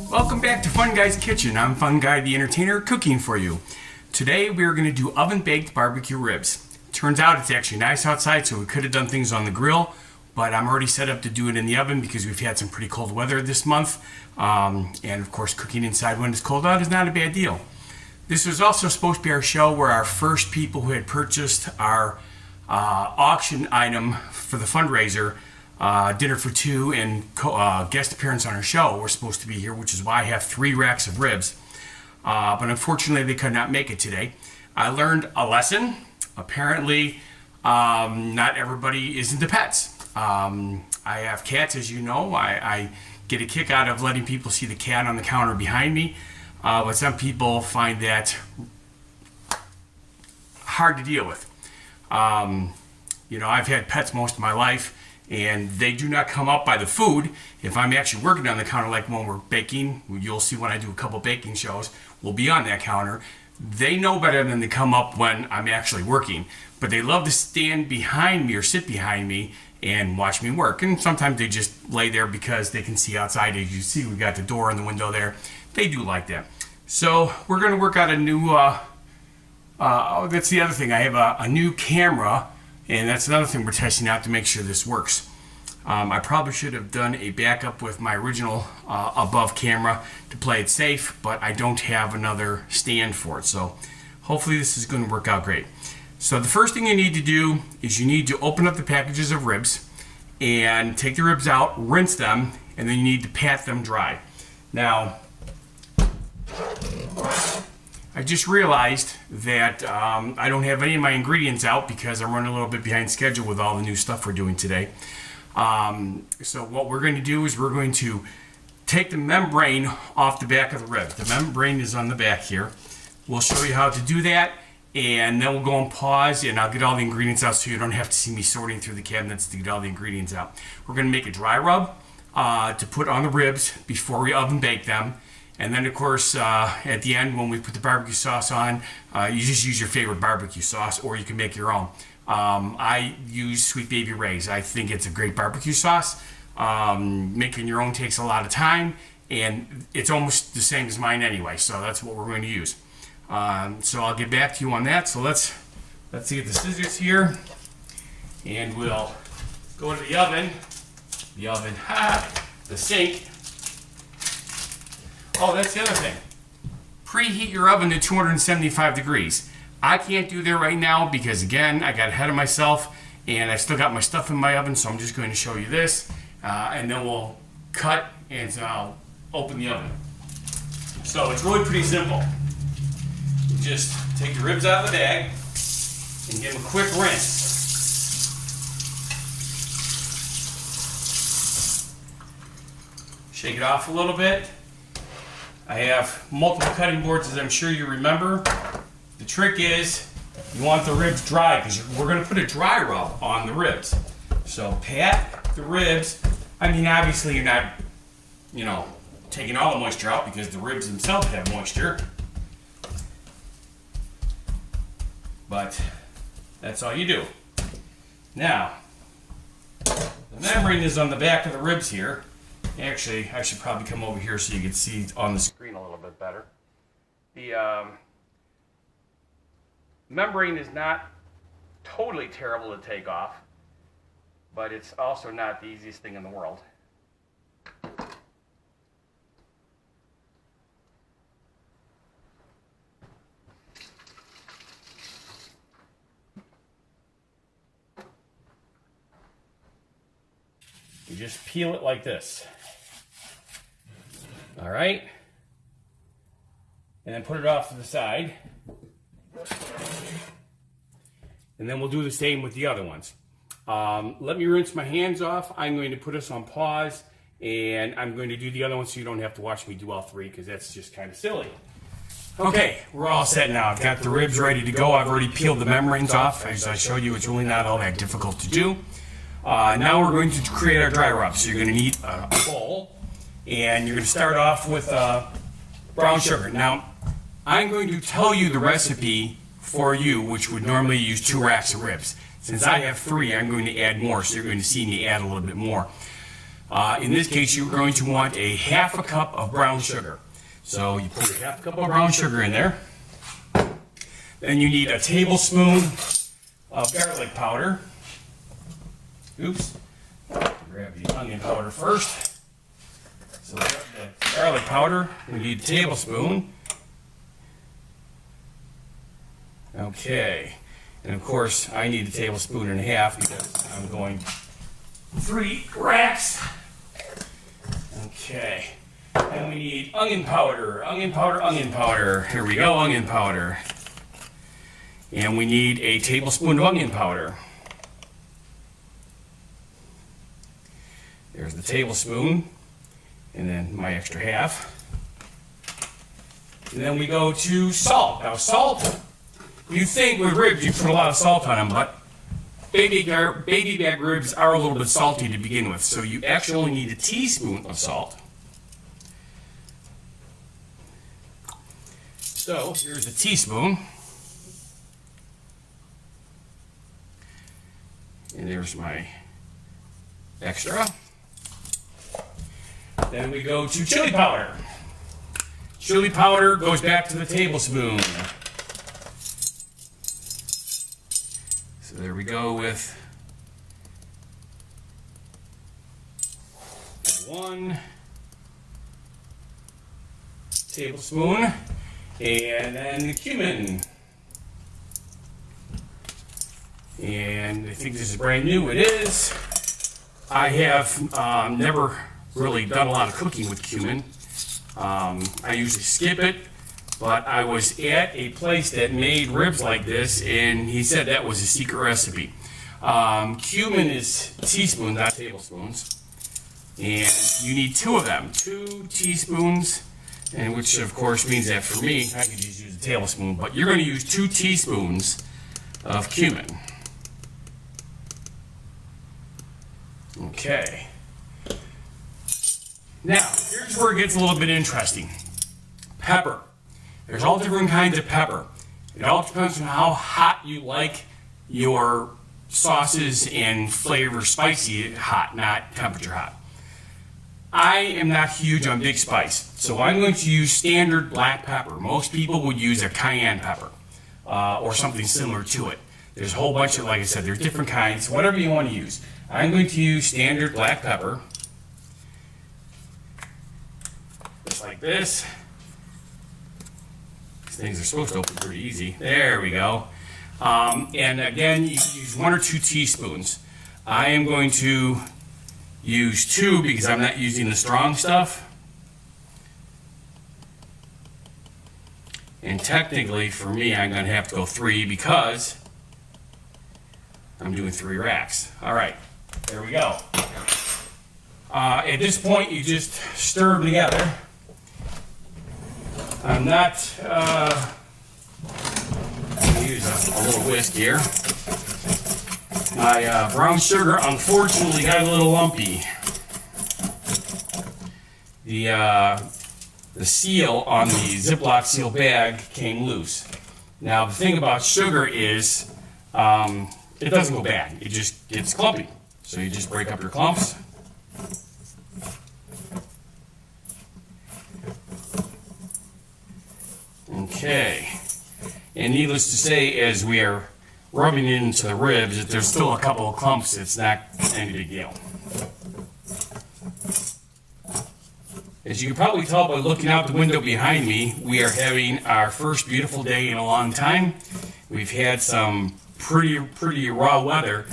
Welcome back to Fun Guy's Kitchen. I'm Funguy The Entertainer, cooking for you. Today we are going to do oven-baked barbecue ribs. Turns out it's actually nice outside, so we could have done things on the grill, but I'm already set up to do it in the oven because we've had some pretty cold weather this month. And of course, cooking inside when it's cold out is not a bad deal. This was also supposed to be our show where our first people who had purchased our auction item for the fundraiser, dinner for two, and guest appearance on our show were supposed to be here, which is why I have 3 racks of ribs. But unfortunately, they could not make it today. I learned a lesson. Apparently, not everybody is into pets. I have cats, as you know. I get a kick out of letting people see the cat on the counter behind me. But some people find that hard to deal with. I've had pets most of my life, and they do not come up by the food. If I'm actually working on the counter, like when we're baking, you'll see when I do a couple baking shows, we'll be on that counter. They know better than to come up when I'm actually working, but they love to stand behind me or sit behind me and watch me work. And sometimes they just lay there because they can see outside. As you see, we got the door and the window there. They do like that. So we're going to work out a new, that's the other thing. I have a new camera, and that's another thing we're testing out to make sure this works. I probably should have done a backup with my original above camera to play it safe, but I don't have another stand for it. So hopefully this is going to work out great. So the first thing you need to do is you need to open up the packages of ribs and take the ribs out, rinse them, and then you need to pat them dry. Now, I just realized that I don't have any of my ingredients out because I'm running a little bit behind schedule with all the new stuff we're doing today. So what we're going to do is we're going to take the membrane off the back of the rib. The membrane is on the back here. We'll show you how to do that, and then we'll go and pause, and I'll get all the ingredients out so you don't have to see me sorting through the cabinets to get all the ingredients out. We're going to make a dry rub to put on the ribs before we oven bake them. And then, of course, at the end, when we put the barbecue sauce on, you just use your favorite barbecue sauce, or you can make your own. I use Sweet Baby Ray's. I think it's a great barbecue sauce. Making your own takes a lot of time, and it's almost the same as mine anyway, so that's what we're going to use. So I'll get back to you on that. So let's get the scissors here, and we'll go to the oven. The sink. Oh, that's the other thing. Preheat your oven to 275 degrees. I can't do that right now because, again, I got ahead of myself and I still got my stuff in my oven, so I'm just going to show you this. And then we'll cut and I'll open the oven. So it's really pretty simple. You just take the ribs out of the bag and give them a quick rinse. Shake it off a little bit. I have multiple cutting boards, as I'm sure you remember. The trick is you want the ribs dry because we're going to put a dry rub on the ribs. So pat the ribs. I mean, obviously you're not, taking all the moisture out because the ribs themselves have moisture. But that's all you do. Now, the membrane is on the back of the ribs here. Actually, I should probably come over here so you can see on the screen a little bit better. The membrane is not totally terrible to take off, but it's also not the easiest thing in the world. You just peel it like this. All right, and then put it off to the side, and then we'll do the same with the other ones. Let me rinse my hands off. I'm going to put us on pause, and I'm going to do the other ones so you don't have to watch me do all 3 because that's just kind of silly. Okay, we're all set now. I've got the ribs ready to go. I've already peeled the membranes off. As I showed you, it's really not all that difficult to do. Now we're going to create our dry rub. So you're going to need a bowl. And you're going to start off with brown sugar. Now, I'm going to tell you the recipe for you, which would normally use 2 racks of ribs. Since I have 3, I'm going to add more, so you're going to see me add a little bit more. In this case, you're going to want a half a cup of brown sugar. So you put a half a cup of brown sugar in there. Then you need a tablespoon of garlic powder. Oops. Grab the onion powder first. So we have the garlic powder. We need a tablespoon. Okay. And of course, I need a tablespoon and a half because I'm going 3 racks. Okay. And we need onion powder, onion powder, onion powder. Here we go, onion powder. And we need a tablespoon of onion powder. There's the tablespoon, and then my extra half. And then we go to salt. Now salt, you think with ribs you put a lot of salt on them, but baby back ribs are a little bit salty to begin with, so you actually only need a teaspoon of salt. So here's a teaspoon. And there's my extra. Then we go to chili powder. Chili powder goes back to the tablespoon. So there we go with 1 tablespoon. And then the cumin. And I think this is brand new. It is. I have never really done a lot of cooking with cumin. I usually skip it, but I was at a place that made ribs like this, and he said that was a secret recipe. Cumin is teaspoons, not tablespoons. And you need 2 of them, 2 teaspoons, and which of course means that for me, I could just use a tablespoon, but you're going to use 2 teaspoons of cumin. Okay. Now, here's where it gets a little bit interesting. Pepper. There's all different kinds of pepper. It all depends on how hot you like your sauces and flavor. Spicy hot, not temperature hot. I am not huge on big spice, so I'm going to use standard black pepper. Most people would use a cayenne pepper or something similar to it. There's a whole bunch of, like I said, there's different kinds, whatever you want to use. I'm going to use standard black pepper. Just like this. These things are supposed to open pretty easy. There we go. And again, you use 1 or 2 teaspoons. I am going to use 2 because I'm not using the strong stuff. And technically, for me, I'm going to have to go 3 because I'm doing 3 racks. All right, there we go. At this point, you just stir them together. I'm not use a little whisk here. My brown sugar unfortunately got a little lumpy. The seal on the Ziploc seal bag came loose. Now the thing about sugar is it doesn't go bad. It just gets clumpy. So you just break up your clumps. Okay. And needless to say, as we are rubbing it into the ribs, if there's still a couple of clumps, it's not any big deal. As you can probably tell by looking out the window behind me, we are having our first beautiful day in a long time. We've had some pretty raw weather.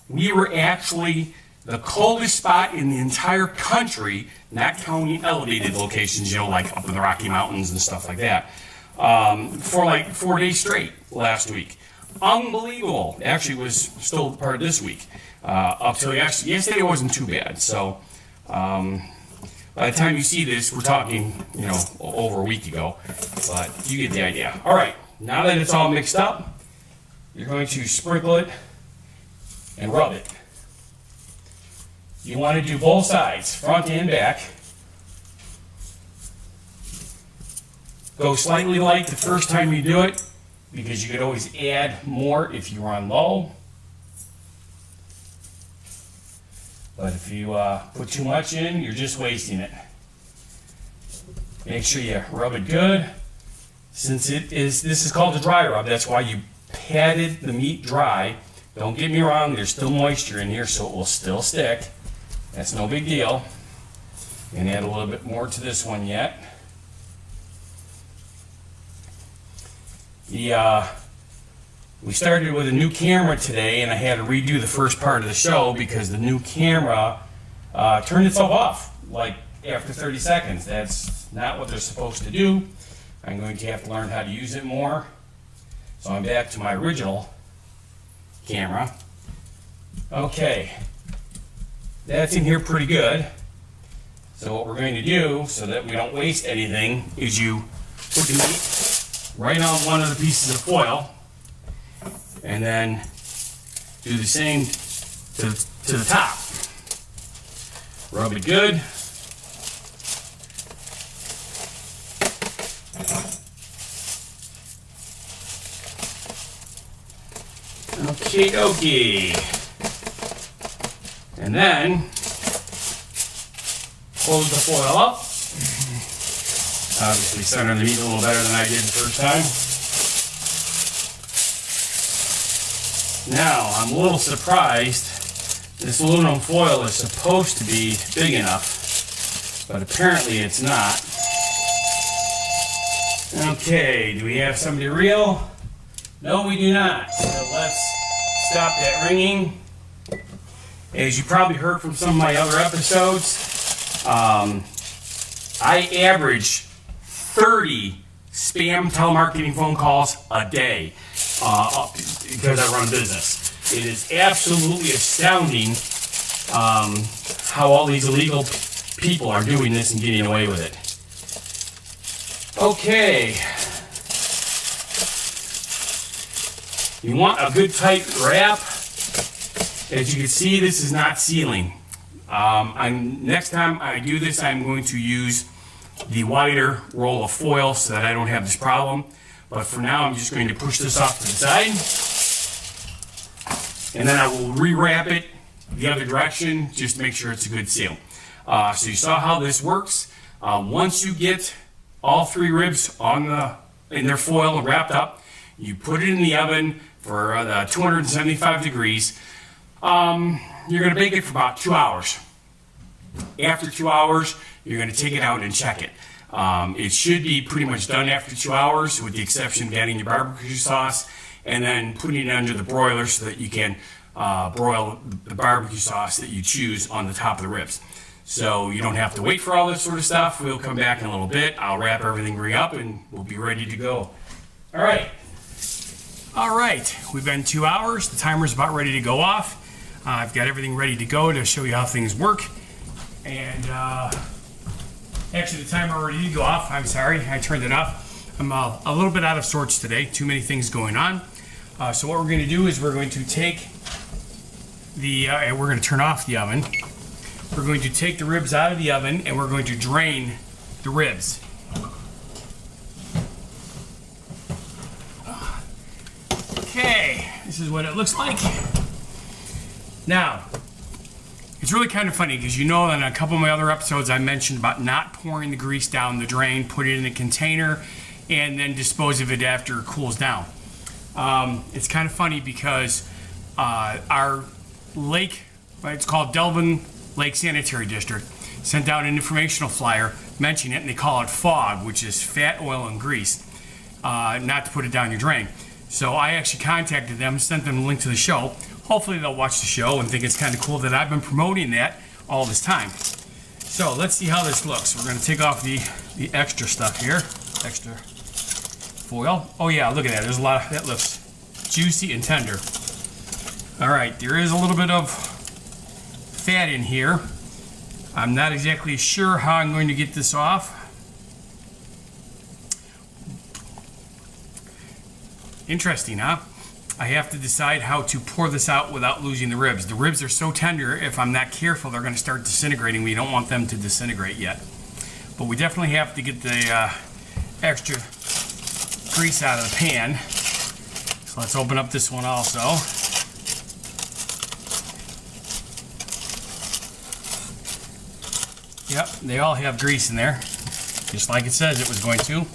We were actually the coldest spot in the entire country, not counting elevated locations, you know, like up in the Rocky Mountains and stuff like that, for like 4 days straight last week. Unbelievable. Actually, it was still part of this week. Up till yesterday, it wasn't too bad. So by the time you see this, we're talking, you know, over a week ago. But you get the idea. All right. Now that it's all mixed up, you're going to sprinkle it and rub it. You want to do both sides, front and back. Go slightly light the first time you do it, because you could always add more if you run low. But if you put too much in, you're just wasting it. Make sure you rub it good. Since this is called a dry rub, that's why you patted the meat dry. Don't get me wrong, there's still moisture in here, so it will still stick. That's no big deal. And add a little bit more to this one yet. We started with a new camera today, and I had to redo the first part of the show because the new camera turned itself off like after 30 seconds. That's not what they're supposed to do. I'm going to have to learn how to use it more. So I'm back to my original camera. Okay, that's in here pretty good. So what we're going to do, so that we don't waste anything, is you put the meat right on one of the pieces of foil, and then do the same to the top. Rub it good. Okie dokie. And then close the foil up. Obviously center the meat a little better than I did the first time. Now, I'm a little surprised. This aluminum foil is supposed to be big enough, but apparently it's not. Okay, do we have somebody reel? No, we do not. So let's stop that ringing. As you probably heard from some of my other episodes, I average 30 spam telemarketing phone calls a day because I run a business. It is absolutely astounding how all these illegal people are doing this and getting away with it. Okay. You want a good tight wrap. As you can see, this is not sealing. Next time I do this, I'm going to use the wider roll of foil so that I don't have this problem. But for now, I'm just going to push this off to the side. And then I will rewrap it the other direction just to make sure it's a good seal. So you saw how this works. Once you get all 3 ribs in their foil and wrapped up, you put it in the oven for 275 degrees. You're going to bake it for about 2 hours. After 2 hours, you're going to take it out and check it. It should be pretty much done after 2 hours, with the exception of adding your barbecue sauce and then putting it under the broiler so that you can broil the barbecue sauce that you choose on the top of the ribs. So you don't have to wait for all this sort of stuff. We'll come back in a little bit. I'll wrap everything up and we'll be ready to go. All right. All right. We've been 2 hours. The timer's about ready to go off. I've got everything ready to go to show you how things work. And actually, the timer already did go off. I'm sorry, I turned it off. I'm a little bit out of sorts today. Too many things going on. So what we're going to do is we're going to take we're going to turn off the oven. We're going to take the ribs out of the oven and we're going to drain the ribs. Okay, this is what it looks like. Now, it's really kind of funny because you know that in a couple of my other episodes I mentioned about not pouring the grease down the drain, put it in a container, and then dispose of it after it cools down. It's kind of funny because our lake, it's called Delvin Lake Sanitary District, sent out an informational flyer mentioning it, and they call it FOG, which is fat, oil, and grease, not to put it down your drain. So I actually contacted them, sent them a link to the show. Hopefully they'll watch the show and think it's kind of cool that I've been promoting that all this time. So let's see how this looks. We're going to take off the extra stuff here, extra foil. Oh yeah, look at that. There's a lot of, that looks juicy and tender. All right, there is a little bit of fat in here. I'm not exactly sure how I'm going to get this off. Interesting, huh? I have to decide how to pour this out without losing the ribs. The ribs are so tender, if I'm not careful, they're going to start disintegrating. We don't want them to disintegrate yet. But we definitely have to get the extra grease out of the pan. So let's open up this one also. Yep, they all have grease in there, just like it says it was going to.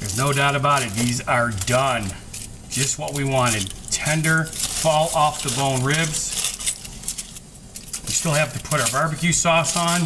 There's no doubt about it. These are done. Just what we wanted. Tender, fall off the bone ribs. We still have to put our barbecue sauce on.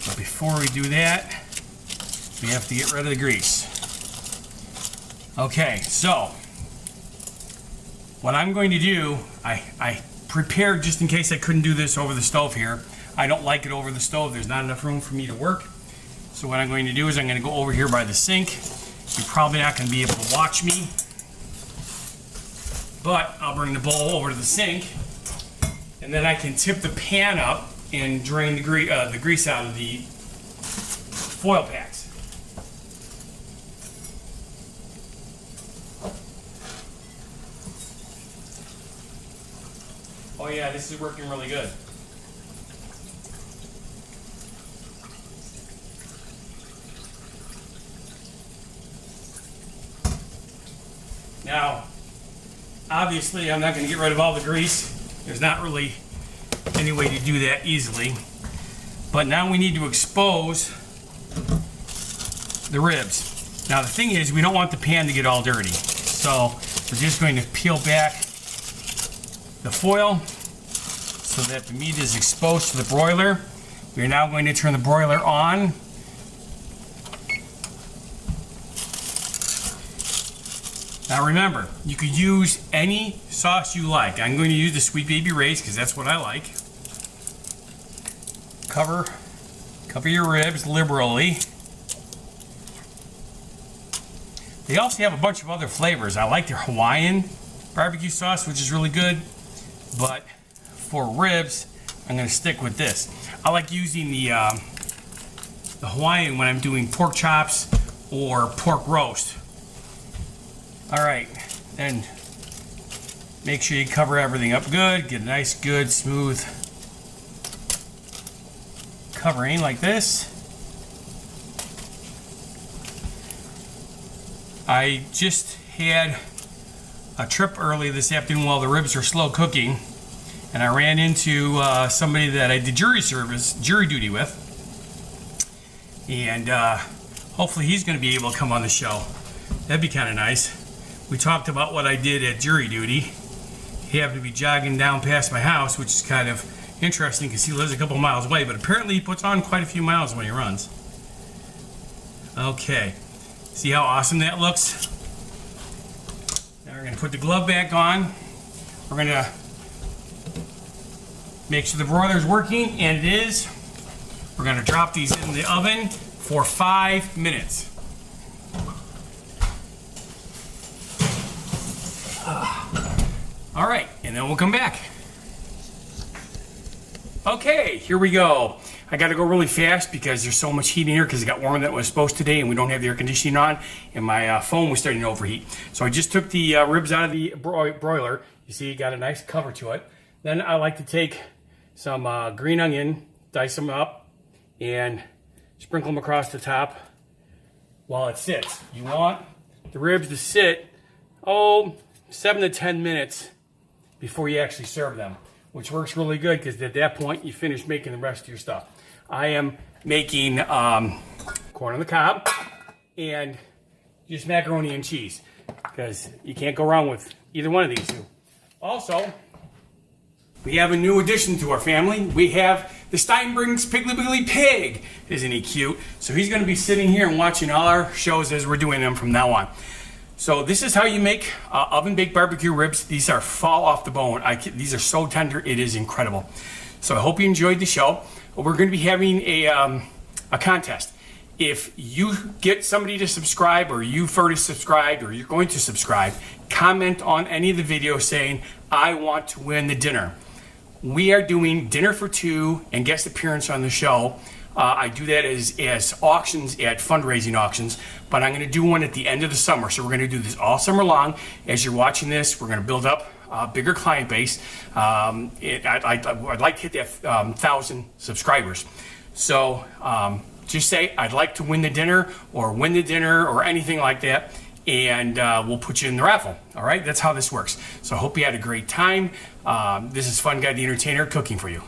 But before we do that, we have to get rid of the grease. Okay, so what I'm going to do, I prepared just in case I couldn't do this over the stove here. I don't like it over the stove. There's not enough room for me to work. So what I'm going to do is I'm going to go over here by the sink. You're probably not going to be able to watch me, but I'll bring the bowl over to the sink, and then I can tip the pan up and drain the grease out of the foil packs. Oh yeah, this is working really good. Now, obviously I'm not going to get rid of all the grease. There's not really any way to do that easily. But now we need to expose the ribs. Now the thing is, we don't want the pan to get all dirty. So we're just going to peel back the foil so that the meat is exposed to the broiler. We are now going to turn the broiler on. Now remember, you could use any sauce you like. I'm going to use the Sweet Baby Ray's because that's what I like. Cover your ribs liberally. They also have a bunch of other flavors. I like their Hawaiian barbecue sauce, which is really good. But for ribs, I'm going to stick with this. I like using the Hawaiian when I'm doing pork chops or pork roast. All right, then make sure you cover everything up good. Get a nice, good, smooth covering like this. I just had a trip early this afternoon while the ribs were slow cooking, and I ran into somebody that I did jury duty with, and hopefully he's going to be able to come on the show. That'd be kind of nice. We talked about what I did at jury duty. He happened to be jogging down past my house, which is kind of interesting because he lives a couple miles away, but apparently he puts on quite a few miles when he runs. Okay, see how awesome that looks? Now we're going to put the glove back on. We're going to make sure the broiler's working, and it is. We're going to drop these in the oven for 5 minutes. All right, and then we'll come back. Okay, here we go. I got to go really fast because there's so much heat in here because it got warmer than it was supposed today, and we don't have the air conditioning on, and my phone was starting to overheat. So I just took the ribs out of the broiler. You see, it got a nice cover to it. Then I like to take some green onion, dice them up, and sprinkle them across the top while it sits. You want the ribs to sit, 7 to 10 minutes before you actually serve them, which works really good because at that point you finish making the rest of your stuff. I am making corn on the cob and just macaroni and cheese because you can't go wrong with either one of these two. Also, we have a new addition to our family. We have the Steinberg's Piggly Wiggly Pig. Isn't he cute? So he's going to be sitting here and watching all our shows as we're doing them from now on. So this is how you make oven-baked barbecue ribs. These are fall off the bone. These are so tender, it is incredible. So I hope you enjoyed the show. We're going to be having a contest. If you get somebody to subscribe, or you first subscribed, or you're going to subscribe, comment on any of the videos saying, I want to win the dinner. We are doing dinner for two and guest appearance on the show. I do that as auctions at fundraising auctions, but I'm going to do one at the end of the summer. So we're going to do this all summer long. As you're watching this, we're going to build up a bigger client base. I'd like to hit that 1,000 subscribers. So just say, I'd like to win the dinner or anything like that, and we'll put you in the raffle. All right, that's how this works. So I hope you had a great time. This is Funguy the Entertainer cooking for you.